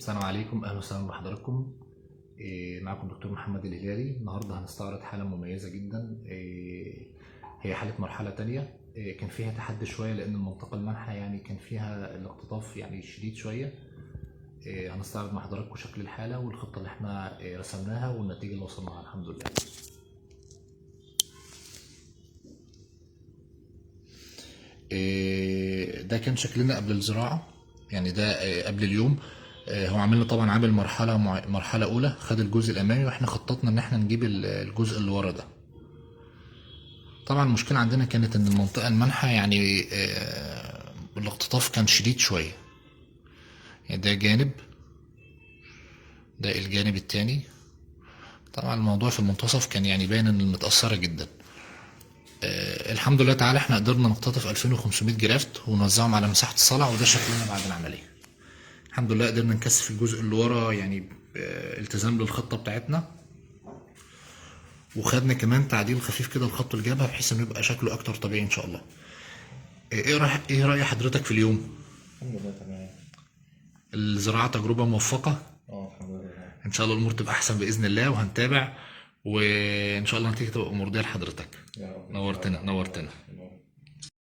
السلام عليكم، اهلا وسهلا بحضراتكم. معكم دكتور محمد الهلالي. النهارده هنستعرض حاله مميزه جدا. هي حاله مرحله تانية. كان فيها تحدي شويه لان المنطقه المنحه يعني كان فيها الاختطاف يعني شديد شويه. هنستعرض مع حضراتكم شكل الحاله والخطه اللي احنا رسمناها والنتيجه اللي وصلنا لها الحمد لله. ده كان شكلنا قبل الزراعه، يعني ده قبل اليوم. هو عاملنا طبعا عامل مرحله اولى، خد الجزء الامامي واحنا خططنا ان احنا نجيب الجزء اللي ورا ده. طبعا المشكله عندنا كانت ان المنطقه المنحه يعني الاختطاف كان شديد شويه. يعني ده جانب، ده الجانب التاني. طبعا الموضوع في المنتصف كان يعني باين ان متأثرة جدا. الحمد لله تعالى احنا قدرنا نختطف 2500 جرافت ونوزعهم على مساحة الصلع، وده شكلنا بعد العملية. الحمد لله قدرنا نكثف الجزء اللي ورا يعني التزام للخطة بتاعتنا، وخدنا كمان تعديل خفيف كده لخط الجبهة بحيث انه يبقى شكله اكتر طبيعي ان شاء الله. ايه رأي حضرتك في اليوم؟ الحمد لله تمام. الزراعة تجربة موفقة. الحمد لله. ان شاء الله الامور تبقى احسن باذن الله، وهنتابع وان شاء الله النتيجة تبقى مرضية لحضرتك. يا رب. نورتنا.